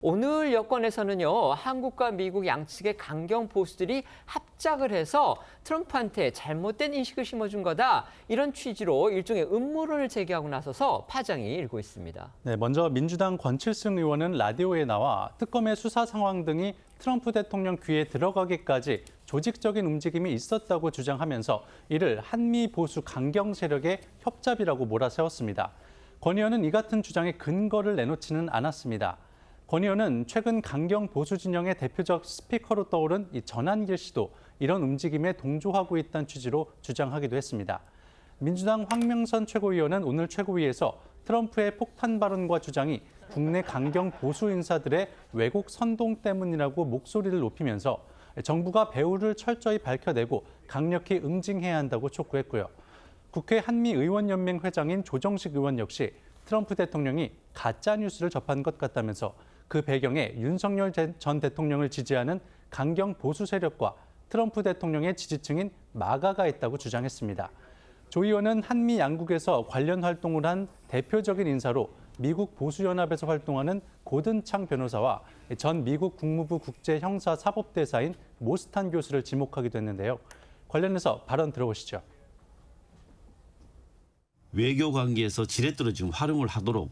오늘 여권에서는요, 한국과 미국 양측의 강경 보수들이 합작을 해서 트럼프한테 잘못된 인식을 심어준 거다. 이런 취지로 일종의 음모론을 제기하고 나서서 파장이 일고 있습니다. 네, 먼저 민주당 권칠승 의원은 라디오에 나와 특검의 수사 상황 등이 트럼프 대통령 귀에 들어가기까지 조직적인 움직임이 있었다고 주장하면서 이를 한미 보수 강경 세력의 협잡이라고 몰아세웠습니다. 권 의원은 이 같은 주장에 근거를 내놓지는 않았습니다. 권 의원은 최근 강경 보수 진영의 대표적 스피커로 떠오른 이 전한길 씨도 이런 움직임에 동조하고 있다는 취지로 주장하기도 했습니다. 민주당 황명선 최고위원은 오늘 최고위에서 트럼프의 폭탄 발언과 주장이 국내 강경 보수 인사들의 왜곡 선동 때문이라고 목소리를 높이면서 정부가 배후를 철저히 밝혀내고 강력히 응징해야 한다고 촉구했고요. 국회 한미의원연맹 회장인 조정식 의원 역시 트럼프 대통령이 가짜 뉴스를 접한 것 같다면서 그 배경에 윤석열 전 대통령을 지지하는 강경 보수 세력과 트럼프 대통령의 지지층인 마가가 있다고 주장했습니다. 조 의원은 한미 양국에서 관련 활동을 한 대표적인 인사로 미국 보수연합에서 활동하는 고든창 변호사와 전 미국 국무부 국제형사사법대사인 모스탄 교수를 지목하기도 했는데요. 관련해서 발언 들어보시죠. 외교 관계에서 지렛대로 지금 활용을 하도록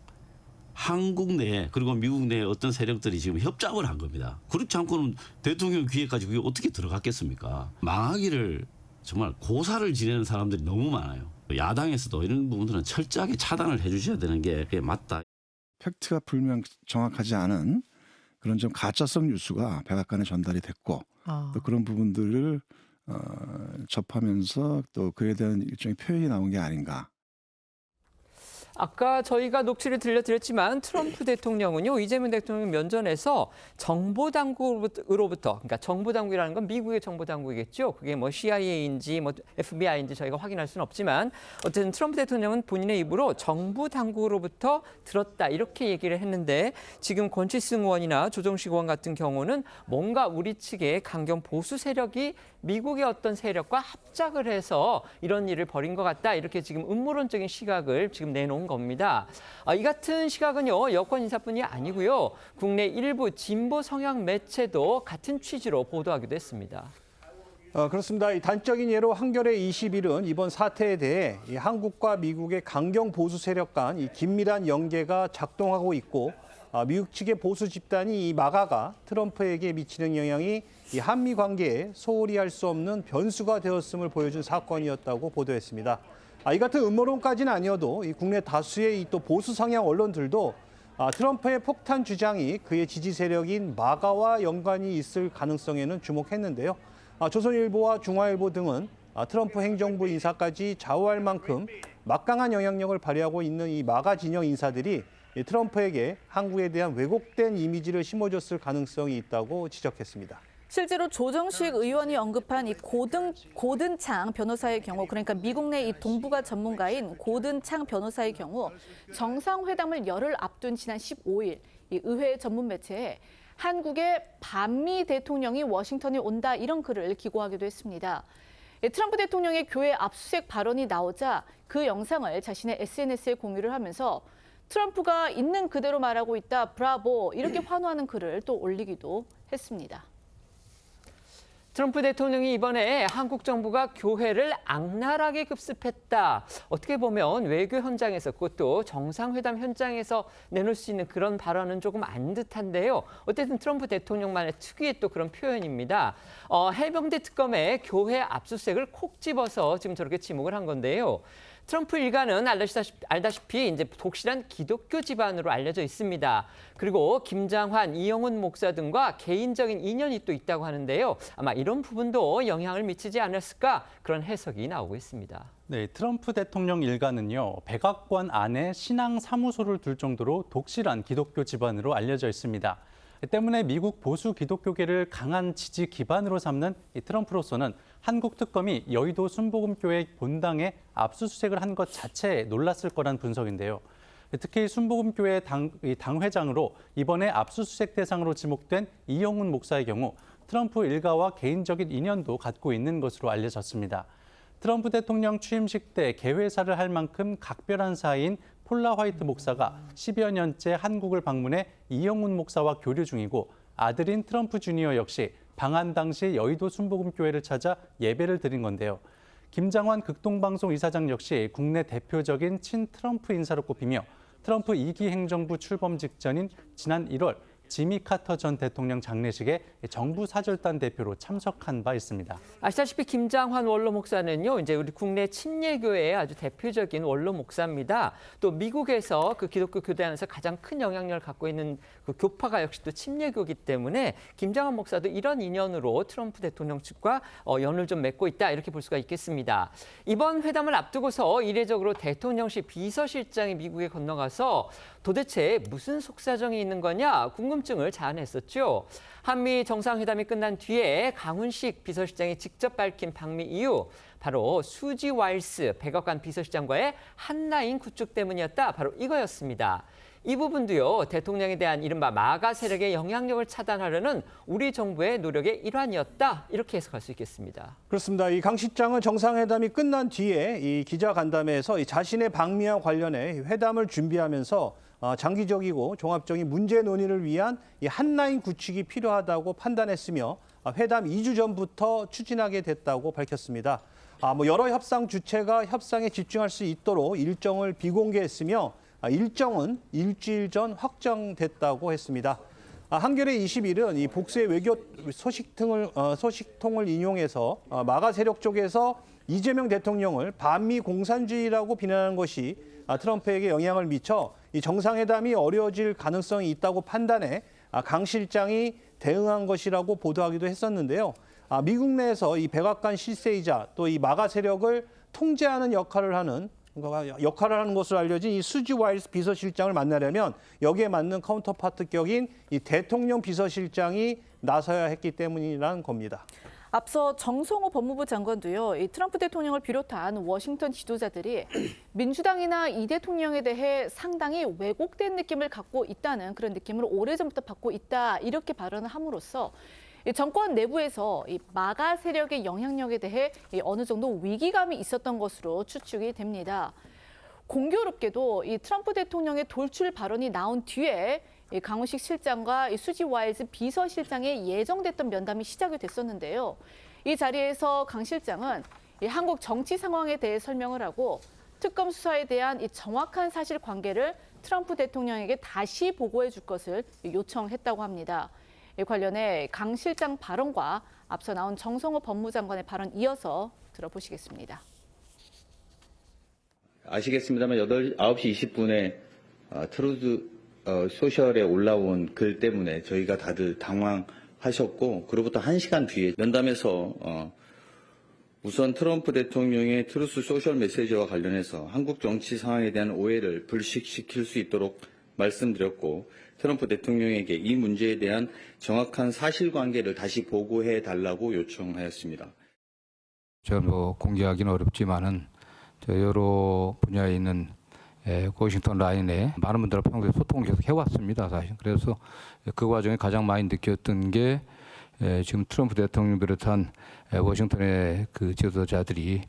한국 내 그리고 미국 내 어떤 세력들이 지금 협잡을 한 겁니다. 그렇지 않고는 대통령 귀에까지 그게 어떻게 들어갔겠습니까? 망하기를 정말 고사를 지내는 사람들이 너무 많아요. 야당에서도 이런 부분들은 철저하게 차단을 해 주셔야 되는 게 그게 맞다. 팩트가 정확하지 않은 그런 좀 가짜성 뉴스가 백악관에 전달이 됐고 또 그런 부분들을 접하면서 또 그에 대한 일종의 표현이 나온 게 아닌가. 아까 저희가 녹취를 들려드렸지만 트럼프 대통령은요, 이재명 대통령 면전에서 정보당국으로부터, 그러니까 정보당국이라는 건 미국의 정보당국이겠죠. 그게 뭐 CIA인지 뭐 FBI인지 저희가 확인할 수는 없지만 어쨌든 트럼프 대통령은 본인의 입으로 정보당국으로부터 들었다 이렇게 얘기를 했는데 지금 권칠승 의원이나 조정식 의원 같은 경우는 뭔가 우리 측의 강경 보수 세력이 미국의 어떤 세력과 합작을 해서 이런 일을 벌인 것 같다 이렇게 지금 음모론적인 시각을 지금 내놓은 겁니다. 이 같은 시각은요, 여권 인사뿐이 아니고요, 국내 일부 진보 성향 매체도 같은 취지로 보도하기도 했습니다. 그렇습니다. 이 단적인 예로 한겨레 21은 이번 사태에 대해 이 한국과 미국의 강경 보수 세력 간 이 긴밀한 연계가 작동하고 있고 미국 측의 보수 집단이 이 마가가 트럼프에게 미치는 영향이 이 한미 관계에 소홀히 할 수 없는 변수가 되었음을 보여준 사건이었다고 보도했습니다. 이 같은 음모론까지는 아니어도 이 국내 다수의 이 또 보수 성향 언론들도 트럼프의 폭탄 주장이 그의 지지 세력인 마가와 연관이 있을 가능성에는 주목했는데요. 조선일보와 중화일보 등은 트럼프 행정부 인사까지 좌우할 만큼 막강한 영향력을 발휘하고 있는 이 마가 진영 인사들이 트럼프에게 한국에 대한 왜곡된 이미지를 심어줬을 가능성이 있다고 지적했습니다. 실제로 조정식 의원이 언급한 이 고든창 변호사의 경우, 그러니까 미국 내 이 동북아 전문가인 고든창 변호사의 경우 정상회담을 열흘 앞둔 지난 15일 이 의회 전문 매체에 한국의 반미 대통령이 워싱턴에 온다 이런 글을 기고하기도 했습니다. 트럼프 대통령의 교회 압수수색 발언이 나오자 그 영상을 자신의 SNS에 공유를 하면서 트럼프가 있는 그대로 말하고 있다, 브라보 이렇게 환호하는 글을 또 올리기도 했습니다. 트럼프 대통령이 이번에 한국 정부가 교회를 악랄하게 급습했다. 어떻게 보면 외교 현장에서 그것도 정상회담 현장에서 내놓을 수 있는 그런 발언은 조금 안 듯한데요. 어쨌든 트럼프 대통령만의 특유의 또 그런 표현입니다. 해병대 특검에 교회 압수수색을 콕 집어서 지금 저렇게 지목을 한 건데요. 트럼프 일가는 알다시피 이제 독실한 기독교 집안으로 알려져 있습니다. 그리고 김장환, 이영훈 목사 등과 개인적인 인연이 또 있다고 하는데요. 아마 이런 부분도 영향을 미치지 않았을까 그런 해석이 나오고 있습니다. 네, 트럼프 대통령 일가는요, 백악관 안에 신앙 사무소를 둘 정도로 독실한 기독교 집안으로 알려져 있습니다. 때문에 미국 보수 기독교계를 강한 지지 기반으로 삼는 이 트럼프로서는 한국 특검이 여의도 순복음교회 본당에 압수수색을 한 것 자체에 놀랐을 거란 분석인데요. 특히 순복음교회 당회장으로 이번에 압수수색 대상으로 지목된 이영훈 목사의 경우 트럼프 일가와 개인적인 인연도 갖고 있는 것으로 알려졌습니다. 트럼프 대통령 취임식 때 개회사를 할 만큼 각별한 사이인 폴라 화이트 목사가 10여 년째 한국을 방문해 이영훈 목사와 교류 중이고 아들인 트럼프 주니어 역시 방한 당시 여의도 순복음교회를 찾아 예배를 드린 건데요. 김장환 극동방송 이사장 역시 국내 대표적인 친트럼프 인사로 꼽히며 트럼프 2기 행정부 출범 직전인 지난 1월 지미 카터 전 대통령 장례식에 정부 사절단 대표로 참석한 바 있습니다. 아시다시피 김장환 원로 목사는요, 이제 우리 국내 침례교회의 아주 대표적인 원로 목사입니다. 또 미국에서 그 기독교 교대 안에서 가장 큰 영향력을 갖고 있는 그 교파가 역시 또 침례교이기 때문에 김장환 목사도 이런 인연으로 트럼프 대통령 측과 연을 좀 맺고 있다 이렇게 볼 수가 있겠습니다. 이번 회담을 앞두고서 이례적으로 대통령실 비서실장이 미국에 건너가서 도대체 무슨 속사정이 있는 거냐 궁금증을 자아냈었죠. 한미 정상회담이 끝난 뒤에 강훈식 비서실장이 직접 밝힌 방미 이유, 바로 수지 와일스 백악관 비서실장과의 한라인 구축 때문이었다. 바로 이거였습니다. 이 부분도요, 대통령에 대한 이른바 마가 세력의 영향력을 차단하려는 우리 정부의 노력의 일환이었다. 이렇게 해석할 수 있겠습니다. 그렇습니다. 이 강 실장은 정상회담이 끝난 뒤에 이 기자간담회에서 이 자신의 방미와 관련해 회담을 준비하면서 장기적이고 종합적인 문제 논의를 위한 이 한라인 구축이 필요하다고 판단했으며 회담 2주 전부터 추진하게 됐다고 밝혔습니다. 여러 협상 주체가 협상에 집중할 수 있도록 일정을 비공개했으며 일정은 일주일 전 확정됐다고 했습니다. 한겨레 21은 이 복수의 외교 소식통을 인용해서 마가 세력 쪽에서 이재명 대통령을 반미 공산주의라고 비난하는 것이 트럼프에게 영향을 미쳐 이 정상회담이 어려워질 가능성이 있다고 판단해 강 실장이 대응한 것이라고 보도하기도 했었는데요. 미국 내에서 이 백악관 실세이자 또 이 마가 세력을 통제하는 역할을 하는 것으로 알려진 이 수지 와일스 비서실장을 만나려면 여기에 맞는 카운터파트격인 이 대통령 비서실장이 나서야 했기 때문이라는 겁니다. 앞서 정성호 법무부 장관도요, 이 트럼프 대통령을 비롯한 워싱턴 지도자들이 민주당이나 이 대통령에 대해 상당히 왜곡된 느낌을 갖고 있다는 그런 느낌을 오래전부터 받고 있다, 이렇게 발언을 함으로써 이 정권 내부에서 이 마가 세력의 영향력에 대해 어느 정도 위기감이 있었던 것으로 추측이 됩니다. 공교롭게도 이 트럼프 대통령의 돌출 발언이 나온 뒤에 이 강훈식 실장과 이 수지 와일즈 비서실장의 예정됐던 면담이 시작이 됐었는데요. 이 자리에서 강 실장은 이 한국 정치 상황에 대해 설명을 하고 특검 수사에 대한 이 정확한 사실관계를 트럼프 대통령에게 다시 보고해 줄 것을 요청했다고 합니다. 이 관련해 강 실장 발언과 앞서 나온 정성호 법무장관의 발언 이어서 들어보시겠습니다. 아시겠습니다만 9시 20분에 트루드 소셜에 올라온 글 때문에 저희가 다들 당황하셨고, 그로부터 1시간 뒤에 면담에서 우선 트럼프 대통령의 트루스 소셜 메시지와 관련해서 한국 정치 상황에 대한 오해를 불식시킬 수 있도록 말씀드렸고, 트럼프 대통령에게 이 문제에 대한 정확한 사실관계를 다시 보고해 달라고 요청하였습니다. 제가 공개하기는 어렵지만은 여러 분야에 있는 워싱턴 라인에 많은 분들과 평소에 소통을 계속 해왔습니다, 사실. 그래서 그 과정에 가장 많이 느꼈던 게 지금 트럼프 대통령 비롯한 워싱턴의 그 지도자들이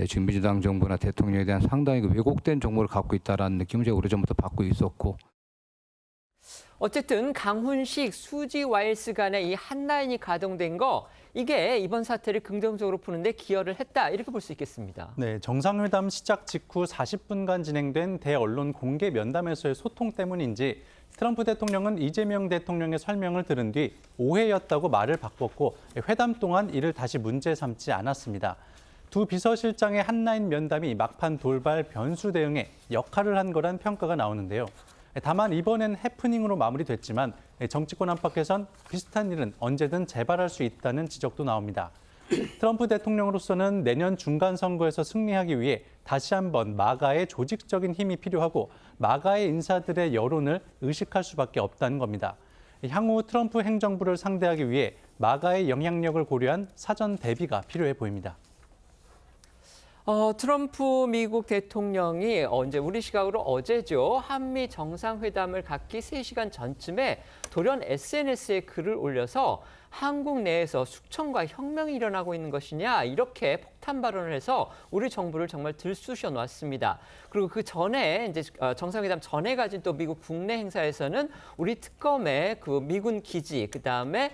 지금 민주당 정부나 대통령에 대한 상당히 왜곡된 정보를 갖고 있다는 느낌을 제가 오래전부터 받고 있었고. 어쨌든 강훈식, 수지 와일스 간의 이 한라인이 가동된 거, 이게 이번 사태를 긍정적으로 푸는데 기여를 했다, 이렇게 볼 수 있겠습니다. 네, 정상회담 시작 직후 40분간 진행된 대언론 공개 면담에서의 소통 때문인지 트럼프 대통령은 이재명 대통령의 설명을 들은 뒤 오해였다고 말을 바꿨고 회담 동안 이를 다시 문제 삼지 않았습니다. 두 비서실장의 한라인 면담이 막판 돌발 변수 대응에 역할을 한 거란 평가가 나오는데요. 다만 이번엔 해프닝으로 마무리됐지만 정치권 안팎에선 비슷한 일은 언제든 재발할 수 있다는 지적도 나옵니다. 트럼프 대통령으로서는 내년 중간 선거에서 승리하기 위해 다시 한번 마가의 조직적인 힘이 필요하고 마가의 인사들의 여론을 의식할 수밖에 없다는 겁니다. 향후 트럼프 행정부를 상대하기 위해 마가의 영향력을 고려한 사전 대비가 필요해 보입니다. 트럼프 미국 대통령이 이제 우리 시각으로 어제죠. 한미 정상회담을 갖기 3시간 전쯤에 돌연 SNS에 글을 올려서 한국 내에서 숙청과 혁명이 일어나고 있는 것이냐 이렇게 폭탄 발언을 해서 우리 정부를 정말 들쑤셔 놨습니다. 그리고 그 전에 이제 정상회담 전에 가진 또 미국 국내 행사에서는 우리 특검의 그 미군 기지 그다음에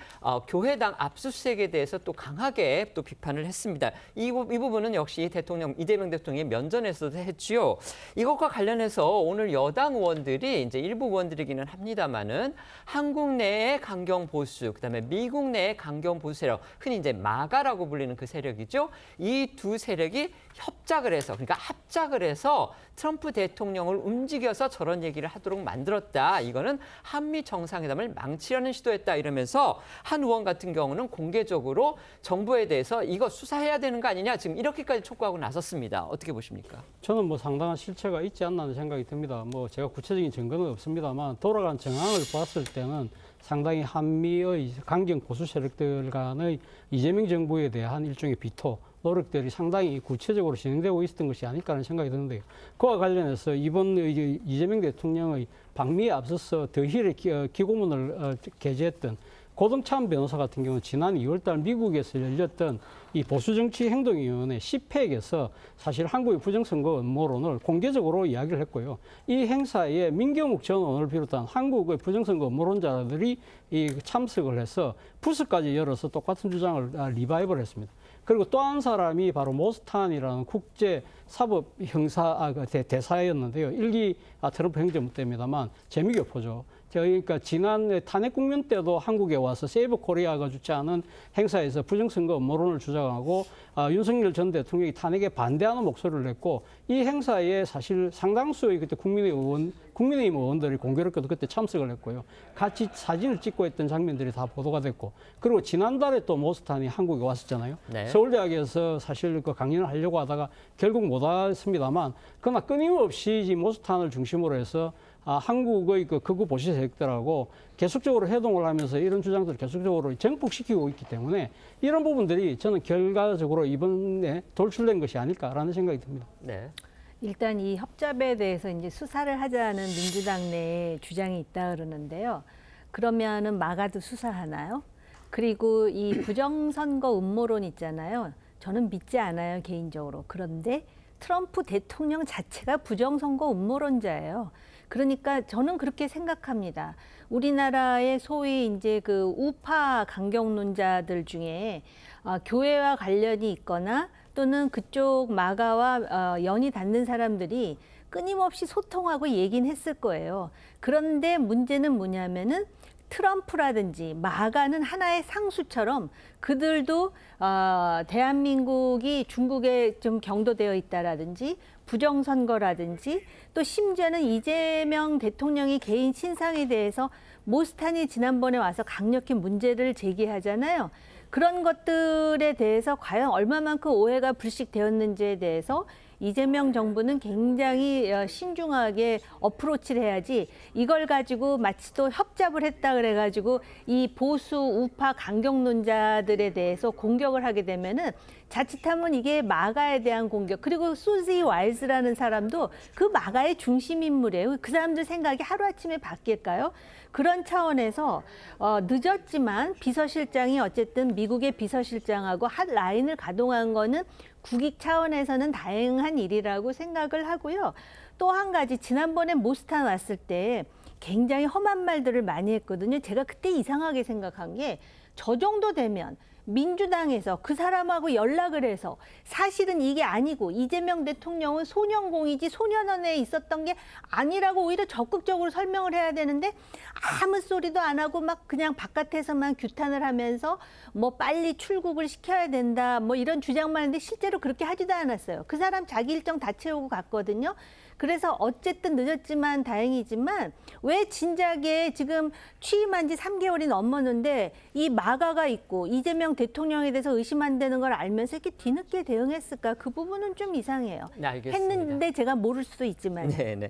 교회당 압수수색에 대해서 또 강하게 또 비판을 했습니다. 이 부분은 역시 이재명 대통령의 면전에서도 했지요. 이것과 관련해서 오늘 여당 의원들이 이제 일부 의원들이기는 합니다만은 한국 내의 강경 보수 그다음에 미국 내의 강경 보수 세력 흔히 이제 마가라고 불리는 그 세력이죠. 이 두 세력이 협작을 해서 그러니까 합작을 해서 트럼프 대통령을 움직여서 저런 얘기를 하도록 만들었다. 이거는 한미 정상회담을 망치려는 시도였다 이러면서 한 의원 같은 경우는 공개적으로 정부에 대해서 이거 수사해야 되는 거 아니냐 지금 이렇게까지 촉구하고 나섰습니다. 어떻게 보십니까? 저는 뭐 상당한 실체가 있지 않나 하는 생각이 듭니다. 뭐 제가 구체적인 증거는 없습니다만 돌아간 정황을 봤을 때는 상당히 한미의 강경 보수 세력들 간의 이재명 정부에 대한 일종의 비토 노력들이 상당히 구체적으로 진행되고 있었던 것이 아닐까 하는 생각이 드는데요. 그와 관련해서 이번 이재명 대통령의 방미에 앞서서 더힐의 기고문을 게재했던 고동찬 변호사 같은 경우는 지난 2월달 미국에서 열렸던 이 보수정치행동위원회 10회에서 사실 한국의 부정선거 음모론을 공개적으로 이야기를 했고요. 이 행사에 민경욱 전 의원을 비롯한 한국의 부정선거 음모론자들이 참석을 해서 부스까지 열어서 똑같은 주장을 리바이벌 했습니다. 그리고 또 한 사람이 바로 모스탄이라는 국제 사법 형사 대사였는데요. 1기 트럼프 행정부 때입니다만 재미교포죠. 그러니까 지난 탄핵 국면 때도 한국에 와서 세이브 코리아가 주최하는 행사에서 부정선거 음모론을 주장하고 윤석열 전 대통령이 탄핵에 반대하는 목소리를 냈고 이 행사에 사실 상당수의 그때 국민의힘 의원들이 공교롭게도 그때 참석을 했고요. 같이 사진을 찍고 했던 장면들이 다 보도가 됐고 그리고 지난달에 또 모스탄이 한국에 왔었잖아요. 네. 서울대학에서 사실 그 강연을 하려고 하다가 결국 못 왔습니다만 그러나 끊임없이 모스탄을 중심으로 해서 한국의 그 극우 보수 세력들하고 계속적으로 회동을 하면서 이런 주장들을 계속적으로 정폭시키고 있기 때문에 이런 부분들이 저는 결과적으로 이번에 돌출된 것이 아닐까라는 생각이 듭니다. 네. 일단 이 협잡에 대해서 이제 수사를 하자는 민주당 내에 주장이 있다 그러는데요. 그러면은 마가도 수사하나요? 그리고 이 부정선거 음모론 있잖아요. 저는 믿지 않아요, 개인적으로. 그런데 트럼프 대통령 자체가 부정선거 음모론자예요. 그러니까 저는 그렇게 생각합니다. 우리나라의 소위 이제 그 우파 강경론자들 중에 교회와 관련이 있거나 또는 그쪽 마가와 연이 닿는 사람들이 끊임없이 소통하고 얘기는 했을 거예요. 그런데 문제는 뭐냐면은 트럼프라든지 마가는 하나의 상수처럼 그들도 대한민국이 중국에 좀 경도되어 있다라든지 부정선거라든지 또 심지어는 이재명 대통령이 개인 신상에 대해서 모스탄이 지난번에 와서 강력히 문제를 제기하잖아요. 그런 것들에 대해서 과연 얼마만큼 오해가 불식되었는지에 대해서 이재명 정부는 굉장히 신중하게 어프로치를 해야지 이걸 가지고 마치 또 협잡을 했다 그래가지고 이 보수 우파 강경론자들에 대해서 공격을 하게 되면은 자칫하면 이게 마가에 대한 공격 그리고 수지 와일즈라는 사람도 그 마가의 중심 인물이에요. 그 사람들 생각이 하루아침에 바뀔까요? 그런 차원에서 늦었지만 비서실장이 어쨌든 미국의 비서실장하고 한 라인을 가동한 거는 국익 차원에서는 다행한 일이라고 생각을 하고요. 또 한 가지 지난번에 모스탄 왔을 때 굉장히 험한 말들을 많이 했거든요. 제가 그때 이상하게 생각한 게 저 정도 되면 민주당에서 그 사람하고 연락을 해서 사실은 이게 아니고 이재명 대통령은 소년공이지 소년원에 있었던 게 아니라고 오히려 적극적으로 설명을 해야 되는데 아무 소리도 안 하고 막 그냥 바깥에서만 규탄을 하면서 뭐 빨리 출국을 시켜야 된다 뭐 이런 주장만 했는데 실제로 그렇게 하지도 않았어요. 그 사람 자기 일정 다 채우고 갔거든요. 그래서 어쨌든 늦었지만 다행이지만 왜 진작에 지금 취임한 지 3개월이 넘었는데 이 마가가 있고 이재명 대통령에 대해서 의심한다는 걸 알면서 이렇게 뒤늦게 대응했을까? 그 부분은 좀 이상해요. 네, 알겠습니다. 했는데 제가 모를 수도 있지만. 네, 네.